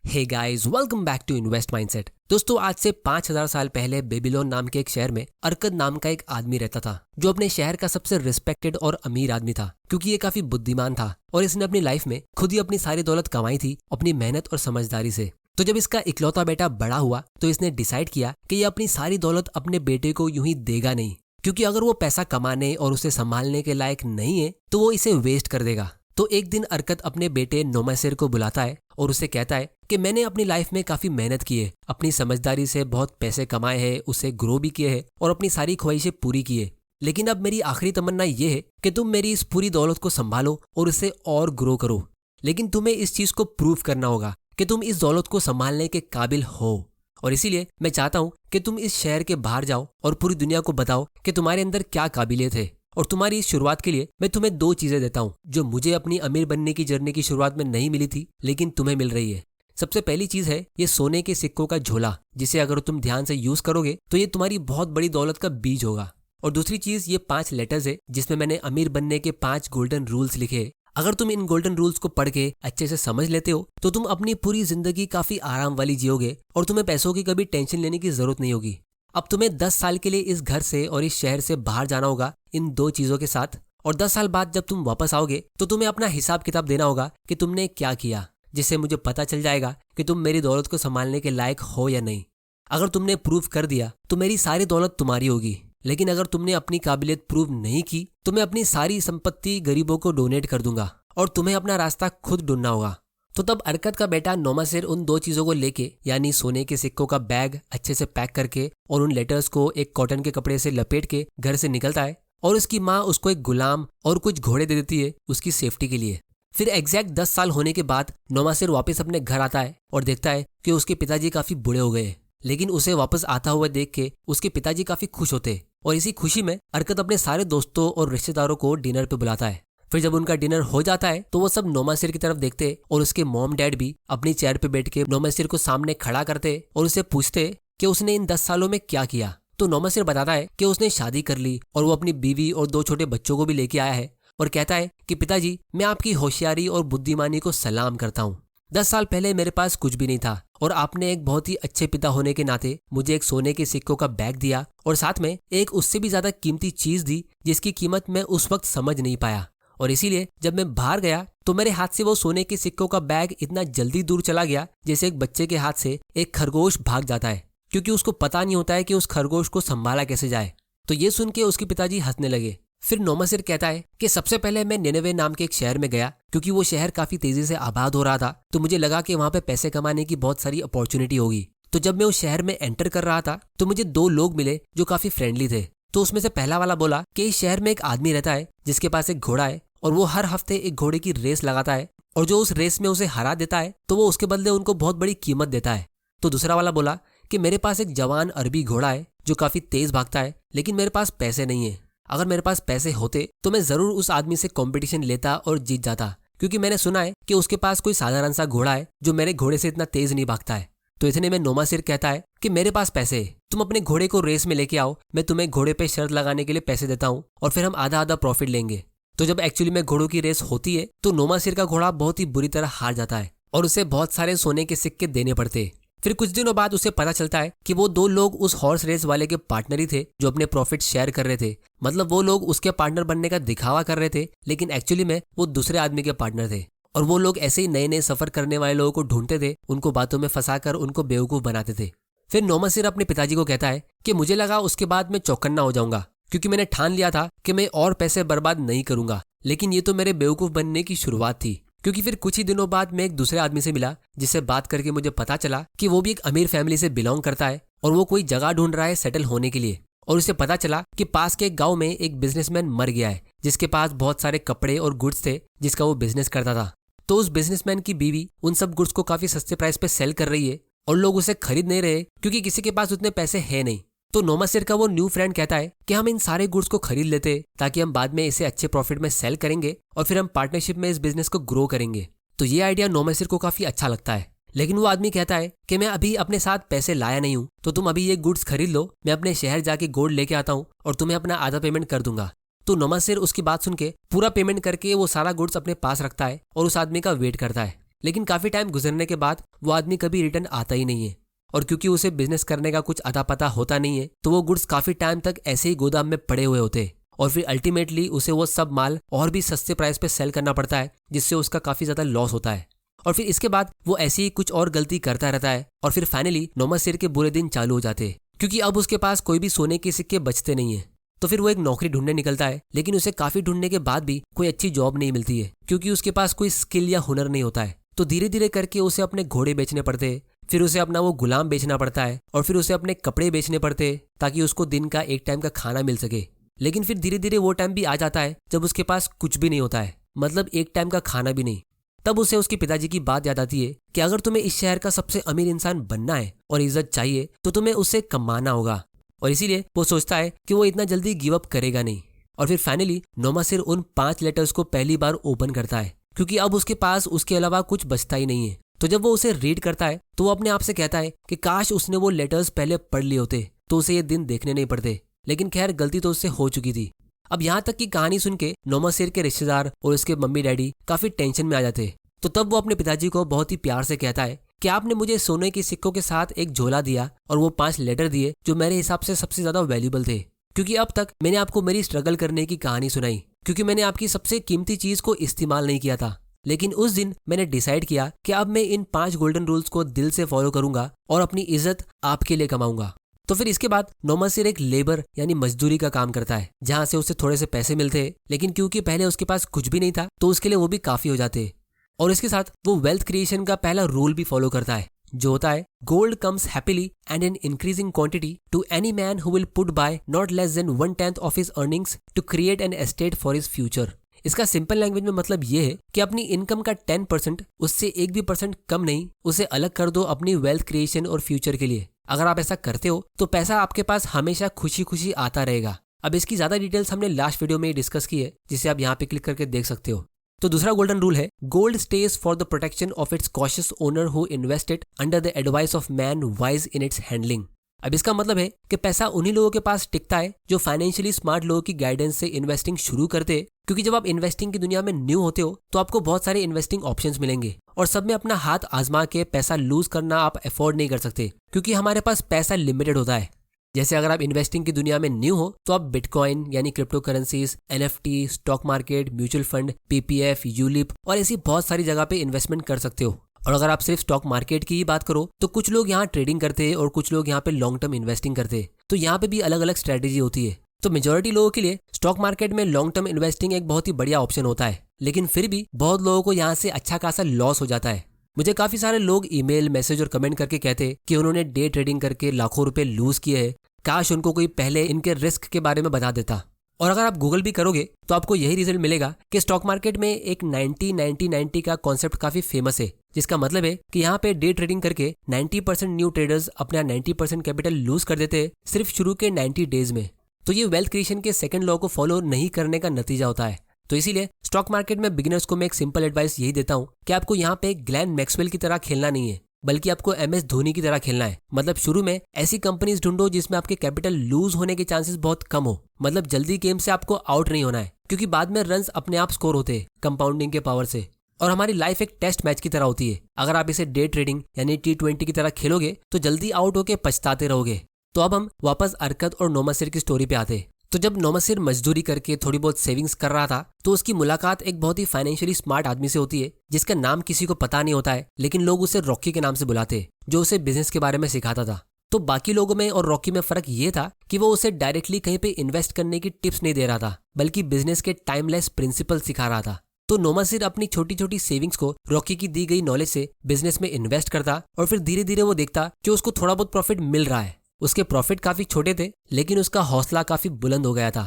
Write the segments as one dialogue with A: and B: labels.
A: Hey guys, welcome back to invest mindset. दोस्तों, आज से 5000 साल पहले बेबीलोन नाम के एक शहर में अरकद नाम का एक आदमी रहता था, जो अपने शहर का सबसे रिस्पेक्टेड और अमीर आदमी था, क्योंकि ये काफी बुद्धिमान था और इसने अपनी लाइफ में खुद ही अपनी सारी दौलत कमाई थी अपनी मेहनत और समझदारी से। तो जब इसका इकलौता बेटा बड़ा हुआ तो इसने डिसाइड किया कि ये अपनी सारी दौलत अपने बेटे को यूं ही देगा नहीं, क्योंकि अगर वो पैसा कमाने और उसे संभालने के लायक नहीं है तो वो इसे वेस्ट कर देगा। तो एक दिन अरकद अपने बेटे नोमासिर को बुलाता है और उसे कहता है कि मैंने अपनी लाइफ में काफी मेहनत की है, अपनी समझदारी से बहुत पैसे कमाए हैं, उसे ग्रो भी किए हैं और अपनी सारी ख्वाहिशें पूरी की है। लेकिन अब मेरी आखिरी तमन्ना ये है कि तुम मेरी इस पूरी दौलत को संभालो और उसे और ग्रो करो। लेकिन तुम्हें इस चीज को प्रूव करना होगा कि तुम इस दौलत को संभालने के काबिल हो, और इसीलिए मैं चाहता हूं कि तुम इस शहर के बाहर जाओ और पूरी दुनिया को बताओ कि तुम्हारे अंदर क्या काबिलियत है। और तुम्हारी इस शुरुआत के लिए मैं तुम्हें 2 चीजें देता हूं जो मुझे अपनी अमीर बनने की जर्नी की शुरुआत में नहीं मिली थी, लेकिन तुम्हें मिल रही है। सबसे पहली चीज है ये सोने के सिक्कों का झोला, जिसे अगर तुम ध्यान से यूज करोगे तो ये तुम्हारी बहुत बड़ी दौलत का बीज होगा। और दूसरी चीज ये 5 लेटर्स है जिसमें मैंने अमीर बनने के 5 गोल्डन रूल्स लिखे हैं। अगर तुम इन गोल्डन रूल्स को पढ़ के अच्छे से समझ लेते हो तो तुम अपनी पूरी जिंदगी काफी आराम वाली जियोगे और तुम्हें पैसों की कभी टेंशन लेने की जरूरत नहीं होगी। अब तुम्हें 10 साल के लिए इस घर से और इस शहर से बाहर जाना होगा इन 2 चीजों के साथ, और 10 साल बाद जब तुम वापस आओगे तो तुम्हें अपना हिसाब किताब देना होगा कि तुमने क्या किया, जिससे मुझे पता चल जाएगा कि तुम मेरी दौलत को संभालने के लायक हो या नहीं। अगर तुमने प्रूव कर दिया तो मेरी सारी दौलत तुम्हारी होगी, लेकिन अगर तुमने अपनी काबिलियत प्रूव नहीं की तो मैं अपनी सारी संपत्ति गरीबों को डोनेट कर दूंगा और तुम्हें अपना रास्ता खुद ढूंढना होगा। तो तब अरकद का बेटा नोमासिर उन 2 चीजों को लेके, यानी सोने के सिक्कों का बैग अच्छे से पैक करके और उन लेटर्स को एक कॉटन के कपड़े से लपेट के घर से निकलता है, और उसकी माँ उसको एक गुलाम और कुछ घोड़े दे देती है उसकी सेफ्टी के लिए। फिर एग्जैक्ट 10 साल होने के बाद नोमासिर वापस अपने घर आता है और देखता है कि उसके पिताजी काफी बूढ़े हो गए, लेकिन उसे वापस आता हुआ देख के उसके पिताजी काफी खुश होते, और इसी खुशी में अरकद अपने सारे दोस्तों और रिश्तेदारों को डिनर पे बुलाता है। फिर जब उनका डिनर हो जाता है तो वो सब नोमासिर की तरफ देखते और उसके मॉम डैड भी अपनी चेयर पे बैठ के नोमासिर को सामने खड़ा करते और उससे पूछते कि उसने इन 10 सालों में क्या किया। तो नोमासिर बताता है कि उसने शादी कर ली और वो अपनी बीवी और 2 छोटे बच्चों को भी लेके आया है, और कहता है कि पिताजी, मैं आपकी होशियारी और बुद्धिमानी को सलाम करता हूँ। 10 साल पहले मेरे पास कुछ भी नहीं था और आपने एक बहुत ही अच्छे पिता होने के नाते मुझे एक सोने के सिक्कों का बैग दिया और साथ में एक उससे भी ज्यादा कीमती चीज दी जिसकी कीमत मैं उस वक्त समझ नहीं पाया, और इसीलिए जब मैं बाहर गया तो मेरे हाथ से वो सोने के सिक्कों का बैग इतना जल्दी दूर चला गया जैसे एक बच्चे के हाथ से एक खरगोश भाग जाता है, क्योंकि उसको पता नहीं होता है कि उस खरगोश को संभाला कैसे जाए। तो ये सुन के उसके पिताजी हंसने लगे। फिर नोमासिर कहता है कि सबसे पहले मैं निनेवे नाम के एक शहर में गया, क्योंकि वो शहर काफी तेजी से आबाद हो रहा था, तो मुझे लगा कि वहां पे पैसे कमाने की बहुत सारी अपॉर्चुनिटी होगी। तो जब मैं उस शहर में एंटर कर रहा था तो मुझे 2 लोग मिले जो काफी फ्रेंडली थे। तो उसमें से पहला वाला बोला कि इस शहर में एक आदमी रहता है जिसके पास एक घोड़ा है और वो हर हफ्ते एक घोड़े की रेस लगाता है, और जो उस रेस में उसे हरा देता है तो वो उसके बदले उनको बहुत बड़ी कीमत देता है। तो दूसरा वाला बोला कि मेरे पास एक जवान अरबी घोड़ा है जो काफी तेज भागता है, लेकिन मेरे पास पैसे नहीं है। अगर मेरे पास पैसे होते तो मैं जरूर उस आदमी से कंपटीशन लेता और जीत जाता, क्योंकि मैंने सुना है कि उसके पास कोई साधारण सा घोड़ा है जो मेरे घोड़े से इतना तेज नहीं भागता है। तो इतने में नोमासिर कहता है कि मेरे पास पैसे है, तुम अपने घोड़े को रेस में लेके आओ, मैं तुम्हें घोड़े पे शर्त लगाने के लिए पैसे देता हूँ और फिर हम आधा आधा प्रॉफिट लेंगे। तो जब एक्चुअली में घोड़ों की रेस होती है तो नोमासिर का घोड़ा बहुत ही बुरी तरह हार जाता है और उसे बहुत सारे सोने के सिक्के देने पड़ते। फिर कुछ दिनों बाद उसे पता चलता है कि वो 2 लोग उस हॉर्स रेस वाले के पार्टनर ही थे जो अपने प्रॉफिट शेयर कर रहे थे। मतलब वो लोग उसके पार्टनर बनने का दिखावा कर रहे थे, लेकिन एक्चुअली में वो दूसरे आदमी के पार्टनर थे, और वो लोग ऐसे ही नए नए सफर करने वाले लोगों को ढूंढते थे, उनको बातों में फंसाकर उनको बेवकूफ बनाते थे। फिर नोमासिर अपने पिताजी को कहता है कि मुझे लगा उसके बाद मैं चौकन्ना हो जाऊंगा, क्योंकि मैंने ठान लिया था कि मैं और पैसे बर्बाद नहीं करूंगा, लेकिन ये तो मेरे बेवकूफ बनने की शुरुआत थी। क्योंकि फिर कुछ ही दिनों बाद मैं एक दूसरे आदमी से मिला जिससे बात करके मुझे पता चला कि वो भी एक अमीर फैमिली से बिलोंग करता है और वो कोई जगह ढूंढ रहा है सेटल होने के लिए। और उसे पता चला कि पास के एक गांव में एक बिजनेसमैन मर गया है जिसके पास बहुत सारे कपड़े और गुड्स थे जिसका वो बिजनेस करता था। तो उस बिजनेसमैन की बीवी उन सब गुड्स को काफी सस्ते प्राइस पे सेल कर रही है और लोग उसे खरीद नहीं रहे क्योंकि किसी के पास उतने पैसे है नहीं। तो नोमासिर का वो न्यू फ्रेंड कहता है कि हम इन सारे गुड्स को खरीद लेते ताकि हम बाद में इसे अच्छे प्रॉफिट में सेल करेंगे और फिर हम पार्टनरशिप में इस बिजनेस को ग्रो करेंगे। तो ये आइडिया नोमासिर को काफी अच्छा लगता है, लेकिन वो आदमी कहता है कि मैं अभी अपने साथ पैसे लाया नहीं हूँ, तो तुम अभी ये गुड्स खरीद लो, मैं अपने शहर जाके गोल्ड लेके आता हूँ और तुम्हें अपना आधा पेमेंट कर दूंगा। तो नोमासिर उसकी बात सुन के पूरा पेमेंट करके वो सारा गुड्स अपने पास रखता है और उस आदमी का वेट करता है। लेकिन काफी टाइम गुजरने के बाद वो आदमी कभी रिटर्न आता ही नहीं है। और क्योंकि उसे बिजनेस करने का कुछ अता पता होता नहीं है तो वो गुड्स काफी टाइम तक ऐसे ही गोदाम में पड़े हुए होते और फिर अल्टीमेटली उसे वो सब माल और भी सस्ते प्राइस पे सेल करना पड़ता है, जिससे उसका काफी ज्यादा लॉस होता है। और फिर इसके बाद वो ऐसी ही कुछ और गलती करता रहता है और फिर फाइनली नोमासिर के बुरे दिन चालू हो जाते हैं, क्योंकि अब उसके पास कोई भी सोने के सिक्के बचते नहीं है। तो फिर वो एक नौकरी ढूंढने निकलता है, लेकिन उसे काफी ढूंढने के बाद भी कोई अच्छी जॉब नहीं मिलती है, क्योंकि उसके पास कोई स्किल या हुनर नहीं होता है। तो धीरे धीरे करके उसे अपने घोड़े बेचने पड़ते हैं, फिर उसे अपना वो गुलाम बेचना पड़ता है और फिर उसे अपने कपड़े बेचने पड़ते हैं ताकि उसको दिन का एक टाइम का खाना मिल सके। लेकिन फिर धीरे धीरे वो टाइम भी आ जाता है जब उसके पास कुछ भी नहीं होता है, मतलब एक टाइम का खाना भी नहीं। तब उसे उसके पिताजी की बात याद आती है कि अगर तुम्हें इस शहर का सबसे अमीर इंसान बनना है और इज्जत चाहिए तो तुम्हें उससे कमाना होगा। और इसीलिए वो सोचता है कि वो इतना जल्दी गिव अप करेगा नहीं। और फिर फाइनली नोमासिर उन 5 लेटर्स को पहली बार ओपन करता है, क्योंकि अब उसके पास उसके अलावा कुछ बचता ही नहीं है। तो जब वो उसे रीड करता है तो वो अपने आप से कहता है कि काश उसने वो लेटर्स पहले पढ़ लिए होते तो उसे ये दिन देखने नहीं पड़ते। लेकिन खैर गलती तो उससे हो चुकी थी। अब यहाँ तक की कहानी सुन के नोमासिर के रिश्तेदार और उसके मम्मी डैडी काफी टेंशन में आ जाते। तो तब वो अपने पिताजी को बहुत ही प्यार से कहता है कि आपने मुझे सोने के सिक्कों के साथ एक झोला दिया और वो 5 लेटर दिए जो मेरे हिसाब से सबसे ज्यादा वैल्यूबल थे, क्योंकि अब तक मैंने आपको मेरी स्ट्रगल करने की कहानी सुनाई, क्योंकि मैंने आपकी सबसे कीमती चीज को इस्तेमाल नहीं किया था। लेकिन उस दिन मैंने डिसाइड किया कि अब मैं इन 5 गोल्डन रूल्स को दिल से फॉलो करूंगा और अपनी इज्जत आपके लिए कमाऊंगा। तो फिर इसके बाद नोमासिर एक लेबर यानी मजदूरी का काम करता है, जहां से उसे थोड़े से पैसे मिलते हैं, लेकिन क्योंकि पहले उसके पास कुछ भी नहीं था तो उसके लिए वो भी काफी हो जाते। और इसके साथ वो वेल्थ क्रिएशन का पहला रूल भी फॉलो करता है, जो होता है gold comes happily and in increasing quantity to any man who will put by not less than 1/10 of his earnings to create an estate for his future. इसका simple language में मतलब ये है कि अपनी इनकम का 10%, उससे एक भी % कम नहीं, उसे अलग कर दो अपनी वेल्थ क्रिएशन और फ्यूचर के लिए। अगर आप ऐसा करते हो तो पैसा आपके पास हमेशा खुशी खुशी आता रहेगा। अब इसकी ज्यादा डिटेल्स हमने लास्ट वीडियो में ही डिस्कस की है, जिसे आप यहाँ पे क्लिक करके देख सकते हो। तो दूसरा गोल्डन रूल है gold stage for the protection of its cautious owner who invested under the advice of man wise in its handling. अब इसका मतलब है कि पैसा उन्हीं लोगों के पास टिकता है जो फाइनेंशियली स्मार्ट लोगों की गाइडेंस से इन्वेस्टिंग शुरू करते हैं, क्योंकि जब आप इन्वेस्टिंग की दुनिया में न्यू होते हो तो आपको बहुत सारे इन्वेस्टिंग ऑप्शंस मिलेंगे और सब में अपना हाथ आजमा के पैसा लूज करना आप अफोर्ड नहीं कर सकते, क्योंकि हमारे पास पैसा लिमिटेड होता है। जैसे अगर आप इन्वेस्टिंग की दुनिया में न्यू हो तो आप बिटकॉइन यानी crypto currencies, NFT, stock market, mutual fund, PPF, ULIP और ऐसी बहुत सारी जगह पे इन्वेस्टमेंट कर सकते हो। और अगर आप सिर्फ स्टॉक मार्केट की ही बात करो तो कुछ लोग यहाँ ट्रेडिंग करते हैं और कुछ लोग यहाँ पे लॉन्ग टर्म इन्वेस्टिंग करते हैं, तो यहाँ पे भी अलग अलग स्ट्रेटेजी होती है। तो मेजोरिटी लोगों के लिए स्टॉक मार्केट में लॉन्ग टर्म इन्वेस्टिंग एक बहुत ही बढ़िया ऑप्शन होता है, लेकिन फिर भी बहुत लोगों को यहाँ से अच्छा खासा लॉस हो जाता है। मुझे काफी सारे लोग ईमेल, मैसेज और कमेंट करके कहते कि उन्होंने डे ट्रेडिंग करके लाखों रुपए लूज किए हैं, काश उनको कोई पहले इनके रिस्क के बारे में बता देता। और अगर आप गूगल भी करोगे तो आपको यही रिजल्ट मिलेगा कि स्टॉक मार्केट में एक 90-90-90 का कॉन्सेप्ट काफी फेमस है, जिसका मतलब है कि यहाँ पे डे ट्रेडिंग करके 90% न्यू ट्रेडर्स अपना 90% कैपिटल लूज कर देते हैं सिर्फ शुरू के 90 डेज में। तो ये वेल्थ क्रिएशन के सेकंड लॉ को फॉलो नहीं करने का नतीजा होता है। तो इसीलिए स्टॉक मार्केट में बिगिनर्स को मैं एक सिंपल एडवाइस यही देता हूँ कि आपको यहाँ पे ग्लेन मैक्सवेल की तरह खेलना नहीं है, बल्कि आपको MS धोनी की तरह खेलना है। मतलब शुरू में ऐसी कंपनीज ढूंढो जिसमें आपके कैपिटल लूज होने के चांसेस बहुत कम हो, मतलब जल्दी गेम से आपको आउट नहीं होना है, क्योंकि बाद में रन्स अपने आप स्कोर होते हैं कंपाउंडिंग के पावर से। और हमारी लाइफ एक टेस्ट मैच की तरह होती है, अगर आप इसे डे ट्रेडिंग यानी T20 की तरह खेलोगे तो जल्दी आउट होके पछताते रहोगे। तो अब हम वापस अरकत और नोमासिर की स्टोरी पे आते। तो जब नोमासिर मजदूरी करके थोड़ी बहुत सेविंग्स कर रहा था तो उसकी मुलाकात एक बहुत ही फाइनेंशियली स्मार्ट आदमी से होती है, जिसका नाम किसी को पता नहीं होता है, लेकिन लोग उसे रॉकी के नाम से बुलाते, जो उसे बिजनेस के बारे में सिखाता था। तो बाकी लोगों में और रॉकी में फर्क ये था कि वो उसे डायरेक्टली कहीं पे इन्वेस्ट करने की टिप्स नहीं दे रहा था, बल्कि बिजनेस के टाइमलेस प्रिंसिपल सिखा रहा था। तो नोमासिर अपनी छोटी छोटी सेविंग्स को रॉकी की दी गई नॉलेज से बिजनेस में इन्वेस्ट करता और फिर धीरे धीरे वो देखता कि उसको थोड़ा बहुत प्रॉफिट मिल रहा है। उसके प्रॉफिट काफी छोटे थे, लेकिन उसका हौसला काफी बुलंद हो गया था।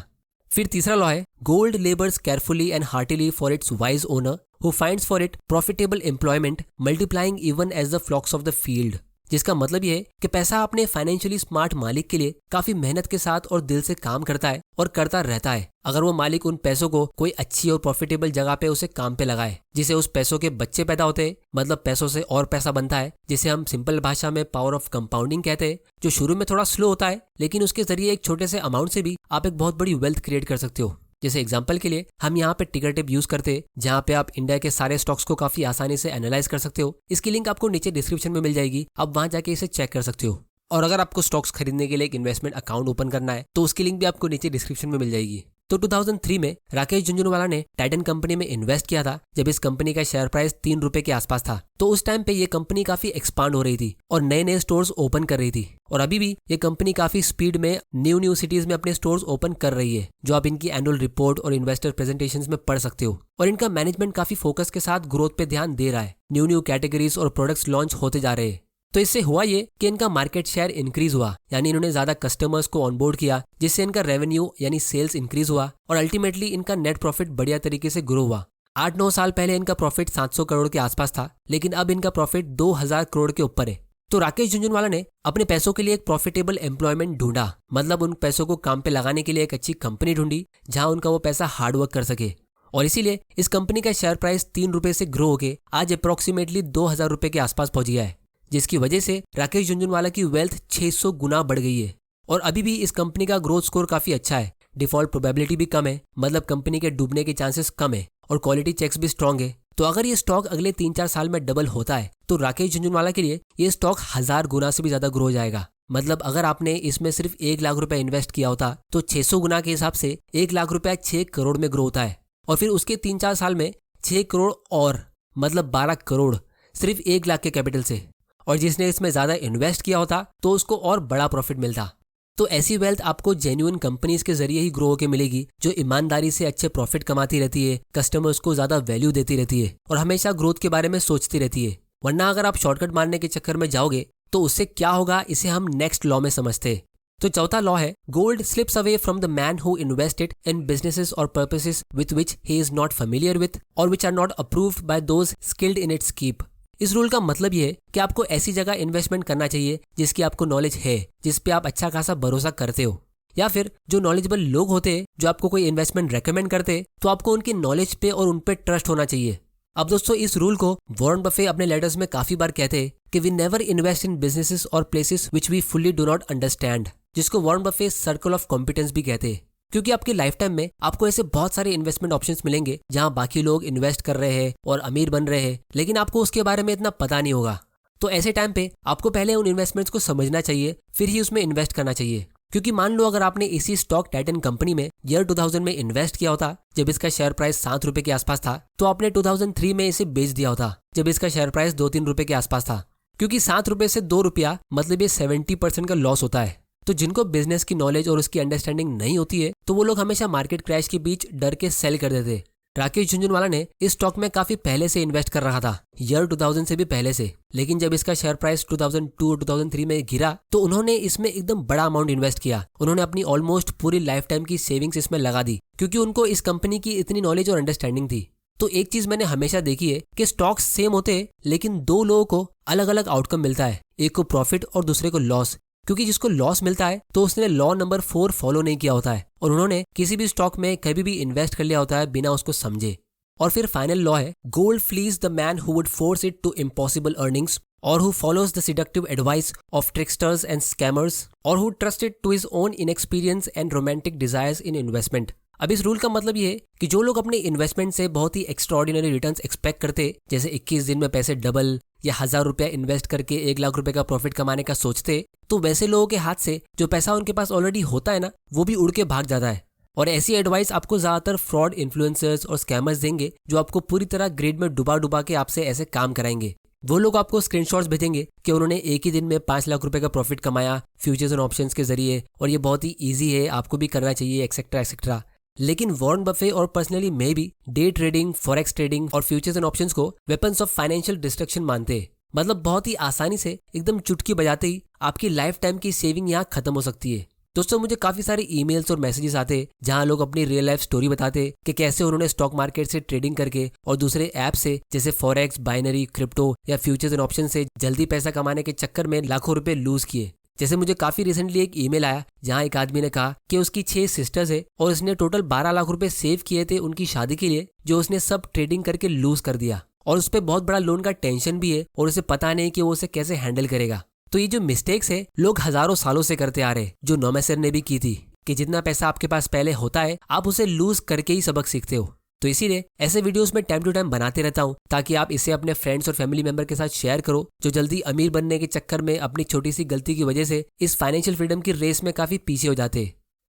A: फिर तीसरा लॉ है gold labours carefully and heartily for its wise owner who finds for it profitable employment multiplying even as the flocks of the field. जिसका मतलब ये है कि पैसा अपने फाइनेंशियली स्मार्ट मालिक के लिए काफी मेहनत के साथ और दिल से काम करता है और करता रहता है, अगर वो मालिक उन पैसों को कोई अच्छी और प्रॉफिटेबल जगह पे उसे काम पे लगाए, जिसे उस पैसों के बच्चे पैदा होते हैं, मतलब पैसों से और पैसा बनता है, जिसे हम सिंपल भाषा में पावर ऑफ कंपाउंडिंग कहते हैं, जो शुरू में थोड़ा स्लो होता है, लेकिन उसके जरिए एक छोटे से अमाउंट से भी आप एक बहुत बड़ी वेल्थ क्रिएट कर सकते हो। जैसे एग्जांपल के लिए हम यहाँ पे टिकर टेप यूज करते हैं, जहाँ पे आप इंडिया के सारे स्टॉक्स को काफी आसानी से एनालाइज कर सकते हो। इसकी लिंक आपको नीचे डिस्क्रिप्शन में मिल जाएगी, आप वहां जाके इसे चेक कर सकते हो। और अगर आपको स्टॉक्स खरीदने के लिए एक इन्वेस्टमेंट अकाउंट ओपन करना है तो उसकी लिंक भी आपको नीचे डिस्क्रिप्शन में मिल जाएगी। तो 2003 में राकेश झुनझुनवाला ने टाइटन कंपनी में इन्वेस्ट किया था, जब इस कंपनी का शेयर प्राइस 3 रुपए के आसपास था। तो उस टाइम पे ये कंपनी काफी एक्सपांड हो रही थी और नए नए स्टोर्स ओपन कर रही थी, और अभी भी ये कंपनी काफी स्पीड में न्यू सिटीज में अपने स्टोर्स ओपन कर रही है, जो आप इनकी एनुअल रिपोर्ट और इन्वेस्टर प्रेजेंटेशंस में पढ़ सकते हो। और इनका मैनेजमेंट काफी फोकस के साथ ग्रोथ पे ध्यान दे रहा है, न्यू कैटेगरीज और प्रोडक्ट्स लॉन्च होते जा रहे हैं। तो इससे हुआ ये कि इनका मार्केट शेयर इंक्रीज हुआ, यानी इन्होंने ज्यादा कस्टमर्स को ऑनबोर्ड किया, जिससे इनका रेवेन्यू यानी सेल्स इंक्रीज हुआ और अल्टीमेटली इनका नेट प्रॉफिट बढ़िया तरीके से ग्रो हुआ। 8-9 साल पहले इनका प्रॉफिट 700 करोड़ के आसपास था, लेकिन अब इनका प्रॉफिट 2000 करोड़ के ऊपर है। तो राकेश झुनझुनवाला ने अपने पैसों के लिए एक प्रॉफिटेबल एम्प्लॉयमेंट ढूंढा, मतलब उन पैसों को काम पे लगाने के लिए एक अच्छी कंपनी ढूंढी जहां उनका वो पैसा हार्डवर्क कर सके। और इसीलिए इस कंपनी का शेयर प्राइस 3 रुपए से ग्रो होकर आज अप्रोक्सीमेटली 2000 रुपए के आसपास पहुंच गया है, जिसकी वजह से राकेश झुनझुनवाला की वेल्थ 600 गुना बढ़ गई है। और अभी भी इस कंपनी का ग्रोथ स्कोर काफी अच्छा है, डिफॉल्ट प्रोबेबिलिटी भी कम है, मतलब कंपनी के डूबने के चांसेस कम है, और क्वालिटी चेक्स भी स्ट्रांग है। तो अगर ये स्टॉक अगले 3-4 साल में डबल होता है तो राकेश झुनझुनवाला के लिए ये स्टॉक 1000 गुना से भी ज्यादा ग्रो हो जाएगा। मतलब अगर आपने इसमें सिर्फ 1 लाख रुपए इन्वेस्ट किया होता तो 600 गुना के हिसाब से 1 लाख रुपया 6 करोड़ में ग्रो होता है, और फिर उसके 3-4 साल में 6 करोड़ और मतलब 12 करोड़ सिर्फ 1 लाख के कैपिटल से। और जिसने इसमें ज्यादा इन्वेस्ट किया होता तो उसको और बड़ा प्रॉफिट मिलता। तो ऐसी वेल्थ आपको जेन्युइन कंपनीज के जरिए ही ग्रो होकर मिलेगी, जो ईमानदारी से अच्छे प्रॉफिट कमाती रहती है, कस्टमर्स को ज्यादा वैल्यू देती रहती है और हमेशा ग्रोथ के बारे में सोचती रहती है। वरना अगर आप शॉर्टकट मारने के चक्कर में जाओगे तो उससे क्या होगा, इसे हम नेक्स्ट लॉ में समझते हैं। तो चौथा लॉ है, gold slips away from the man who invested in businesses और purposes with which he is not familiar with और which are not approved by those skilled in its keep. इस rule का मतलब ये है कि आपको ऐसी जगह इन्वेस्टमेंट करना चाहिए जिसकी आपको नॉलेज है, जिस पे आप अच्छा खासा भरोसा करते हो, या फिर जो नॉलेजेबल लोग होते हैं जो आपको कोई इन्वेस्टमेंट रेकमेंड करते हैं, तो आपको उनकी नॉलेज पे और उन पे ट्रस्ट होना चाहिए। अब दोस्तों, इस रूल को वॉरेन बफे अपने लेटर्स में काफी बार कहते हैं कि we never invest in businesses और places which we fully do not understand, जिसको Warren Buffett circle of competence भी कहते हैं। क्योंकि आपकी लाइफ टाइम में आपको ऐसे बहुत सारे इन्वेस्टमेंट ऑप्शंस मिलेंगे जहां बाकी लोग इन्वेस्ट कर रहे हैं और अमीर बन रहे हैं, लेकिन आपको उसके बारे में इतना पता नहीं होगा। तो ऐसे टाइम पे आपको पहले उन इन्वेस्टमेंट्स को समझना चाहिए, फिर ही उसमें इन्वेस्ट करना चाहिए। क्योंकि मान लो अगर आपने इसी स्टॉक टाइटन कंपनी में ईयर 2000 में इन्वेस्ट किया होता, जब इसका शेयर प्राइस 7 रुपए के आसपास था, तो आपने 2003 में इसे बेच दिया होता जब इसका शेयर प्राइस 2-3 रुपए के आसपास था। क्योंकि 7 रुपए से 2 रुपया मतलब ये 70% का लॉस होता है। तो जिनको बिजनेस की नॉलेज और उसकी अंडरस्टैंडिंग नहीं होती है, तो वो लोग हमेशा मार्केट क्रैश के बीच डर के सेल कर देते। राकेश झुनझुनवाला ने इस स्टॉक में काफी पहले से इन्वेस्ट कर रहा था, ईयर 2000 से भी पहले से, लेकिन जब इसका शेयर प्राइस 2002 और 2003 में गिरा तो उन्होंने इसमें एकदम बड़ा अमाउंट इन्वेस्ट किया। उन्होंने अपनी ऑलमोस्ट पूरी लाइफ टाइम की सेविंग्स इसमें लगा दी, क्योंकि उनको इस कंपनी की इतनी नॉलेज और अंडरस्टैंडिंग थी। तो एक चीज मैंने हमेशा देखी है कि स्टॉक्स सेम होते हैं, लेकिन 2 लोगों को अलग अलग आउटकम मिलता है, एक को प्रॉफिट और दूसरे को लॉस। क्योंकि जिसको लॉस मिलता है तो उसने लॉ नंबर 4 फॉलो नहीं किया होता है, और उन्होंने किसी भी स्टॉक में कभी भी इन्वेस्ट कर लिया होता है बिना उसको समझे। और फिर फाइनल लॉ है, gold flees the man who would force it to impossible earnings और who follows the seductive advice of tricksters and scammers और who trusted to his own inexperience and romantic desires in investment. अब इस rule का मतलब ये है कि जो लोग अपने इन्वेस्टमेंट से बहुत ही एक्स्ट्राऑर्डिनरी रिटर्न्स एक्सपेक्ट करते, जैसे 21 दिन में पैसे डबल या 1000 रुपया इन्वेस्ट करके 1 लाख रुपए का प्रॉफिट कमाने का सोचते, तो वैसे लोगों के हाथ से जो पैसा उनके पास ऑलरेडी होता है ना, वो भी उड़ के भाग जाता है। और ऐसी एडवाइस आपको ज्यादातर फ्रॉड इन्फ्लुएंसर्स और स्कैमर्स देंगे, जो आपको पूरी तरह ग्रिड में डुबा के आपसे ऐसे काम कराएंगे। वो लोग आपको स्क्रीनशॉट्स भेजेंगे कि उन्होंने एक ही दिन में 5 लाख रुपए का प्रॉफिट कमाया फ्यूचर्स एंड ऑप्शंस के जरिए, और ये बहुत ही ईजी है, आपको भी करना चाहिए, एक्सेट्रा एक्सेट्रा। लेकिन वॉरेन बफे और पर्सनली मैं भी डे ट्रेडिंग, फॉरेक्स ट्रेडिंग और फ्यूचर्स एंड ऑप्शंस को वेपन्स ऑफ फाइनेंशियल डिस्ट्रक्शन मानते हैं। मतलब बहुत ही आसानी से एकदम चुटकी बजाते ही आपकी लाइफ टाइम की सेविंग यहाँ खत्म हो सकती है। दोस्तों, मुझे काफी सारे ईमेल्स और मैसेजेस आते हैं जहां लोग अपनी रियल लाइफ स्टोरी बताते कि कैसे उन्होंने स्टॉक मार्केट से ट्रेडिंग करके और दूसरे ऐप से जैसे फॉरेक्स, बाइनरी, क्रिप्टो या फ्यूचर्स एंड ऑप्शन से जल्दी पैसा कमाने के चक्कर में लाखों रुपए लूज किए। जैसे मुझे काफी रिसेंटली एक ईमेल आया जहां एक आदमी ने कहा कि उसकी 6 सिस्टर्स है और उसने टोटल 12 लाख रुपए सेव किए थे उनकी शादी के लिए, जो उसने सब ट्रेडिंग करके लूज कर दिया, और उस पर बहुत बड़ा लोन का टेंशन भी है और उसे पता नहीं कि वो उसे कैसे हैंडल करेगा। तो ये जो मिस्टेक्स है लोग हजारों सालों से करते आ रहे, जो नौमेसर ने भी की थी। कि जितना पैसा आपके पास पहले होता है आप उसे लूज करके ही सबक सीखते हो। तो इसीलिए ऐसे वीडियोस में टाइम टू टाइम बनाते रहता हूँ ताकि आप इसे अपने फ्रेंड्स और फैमिली मेंबर के साथ शेयर करो जो जल्दी अमीर बनने के चक्कर में अपनी छोटी सी गलती की वजह से इस फाइनेंशियल फ्रीडम की रेस में काफी पीछे हो जाते हैं।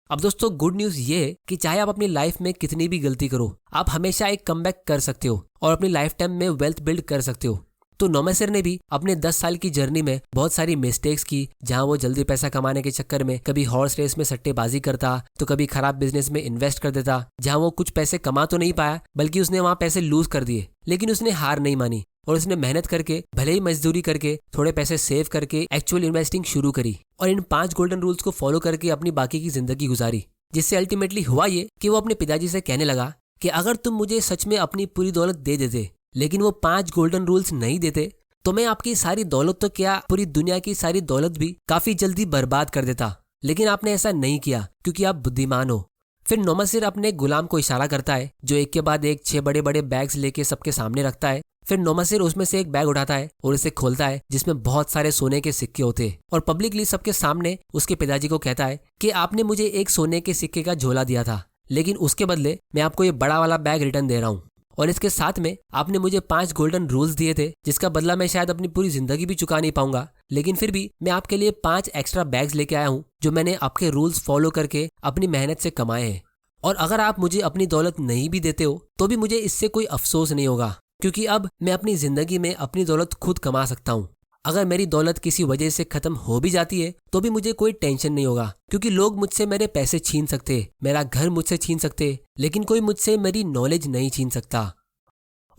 A: अब दोस्तों गुड न्यूज ये है कि चाहे आप अपनी लाइफ में कितनी भी गलती करो आप हमेशा एक कमबैक कर सकते हो और अपनी लाइफ टाइम में वेल्थ बिल्ड कर सकते हो। तो नोमैसर ने भी अपने 10 साल की जर्नी में बहुत सारी मिस्टेक्स की, जहां वो जल्दी पैसा कमाने के चक्कर में कभी हॉर्स रेस में सट्टेबाजी करता तो कभी खराब बिजनेस में इन्वेस्ट कर देता, जहां वो कुछ पैसे कमा तो नहीं पाया बल्कि उसने वहां पैसे लूज कर दिए। लेकिन उसने हार नहीं मानी और उसने मेहनत करके भले ही मजदूरी करके थोड़े पैसे सेव करके एक्चुअल इन्वेस्टिंग शुरू करी और इन 5 गोल्डन रूल्स को फॉलो करके अपनी बाकी की जिंदगी गुजारी। जिससे अल्टीमेटली हुआ ये कि वो अपने पिताजी से कहने लगा कि अगर तुम मुझे सच में अपनी पूरी दौलत दे देते लेकिन वो 5 गोल्डन रूल्स नहीं देते तो मैं आपकी सारी दौलत तो क्या पूरी दुनिया की सारी दौलत भी काफी जल्दी बर्बाद कर देता। लेकिन आपने ऐसा नहीं किया क्योंकि आप बुद्धिमान हो। फिर नोमैसर अपने गुलाम को इशारा करता है जो एक के बाद एक 6 बड़े बड़े बैग्स लेके सबके सामने रखता है। फिर नोमैसर उसमें से एक बैग उठाता है और इसे खोलता है जिसमें बहुत सारे सोने के सिक्के होते हैं और पब्लिकली सबके सामने उसके पिताजी को कहता है कि आपने मुझे एक सोने के सिक्के का झोला दिया था लेकिन उसके बदले मैं आपको ये बड़ा वाला बैग रिटर्न दे रहा हूँ और इसके साथ में आपने मुझे 5 गोल्डन रूल्स दिए थे जिसका बदला मैं शायद अपनी पूरी जिंदगी भी चुका नहीं पाऊंगा, लेकिन फिर भी मैं आपके लिए 5 एक्स्ट्रा बैग्स लेके आया हूँ जो मैंने आपके रूल्स फॉलो करके अपनी मेहनत से कमाए हैं। और अगर आप मुझे अपनी दौलत नहीं भी देते हो तो भी मुझे इससे कोई अफसोस नहीं होगा क्योंकि अब मैं अपनी जिंदगी में अपनी दौलत खुद कमा सकता हूँ। अगर मेरी दौलत किसी वजह से खत्म हो भी जाती है तो भी मुझे कोई टेंशन नहीं होगा क्योंकि लोग मुझसे मेरे पैसे छीन सकते, मेरा घर मुझसे छीन सकते, लेकिन कोई मुझसे मेरी नॉलेज नहीं छीन सकता।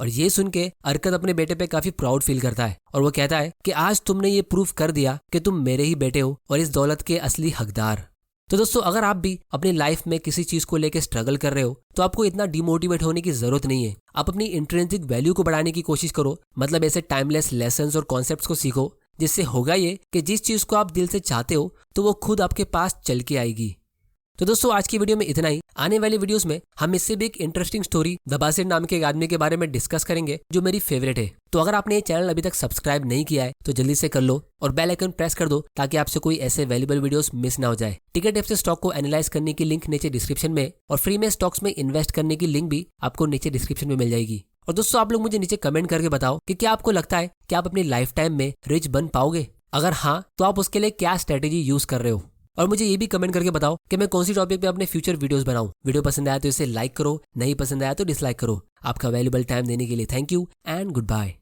A: और ये सुन के अरकत अपने बेटे पे काफी प्राउड फील करता है और वो कहता है कि आज तुमने ये प्रूफ कर दिया कि तुम मेरे ही बेटे हो और इस दौलत के असली हकदार। तो दोस्तों अगर आप भी अपनी लाइफ में किसी चीज को लेकर स्ट्रगल कर रहे हो तो आपको इतना डिमोटिवेट होने की जरूरत नहीं है। आप अपनी इंट्रिंसिक वैल्यू को बढ़ाने की कोशिश करो, मतलब ऐसे टाइमलेस लेसन्स और कॉन्सेप्ट्स को सीखो जिससे होगा ये कि जिस चीज को आप दिल से चाहते हो तो वो खुद आपके पास चल के आएगी। तो दोस्तों आज की वीडियो में इतना ही। आने वाली वीडियोस में हम इससे भी एक इंटरेस्टिंग स्टोरी दबासिर नाम के एक आदमी के बारे में डिस्कस करेंगे जो मेरी फेवरेट है। तो अगर आपने ये चैनल अभी तक सब्सक्राइब नहीं किया है तो जल्दी से कर लो और बेल आइकन प्रेस कर दो ताकि आपसे कोई ऐसे वैल्यूएबल वीडियोस मिस ना हो जाए। टिकट ऐप से स्टॉक को एनालाइज करने की लिंक नीचे डिस्क्रिप्शन में और फ्री में स्टॉक्स में इन्वेस्ट करने की लिंक भी आपको नीचे डिस्क्रिप्शन में मिल जाएगी। और दोस्तों आप लोग मुझे नीचे कमेंट करके बताओ कि क्या आपको लगता है कि आप अपनी लाइफ टाइम में रिच बन पाओगे। अगर हाँ तो आप उसके लिए क्या स्ट्रेटेजी यूज कर रहे हो। और मुझे ये भी कमेंट करके बताओ कि मैं कौन सी टॉपिक पे अपने फ्यूचर वीडियोस बनाऊं। वीडियो पसंद आया तो इसे लाइक करो, नहीं पसंद आया तो डिसलाइक करो। आपका वैल्यूएबल टाइम देने के लिए thank you and good bye.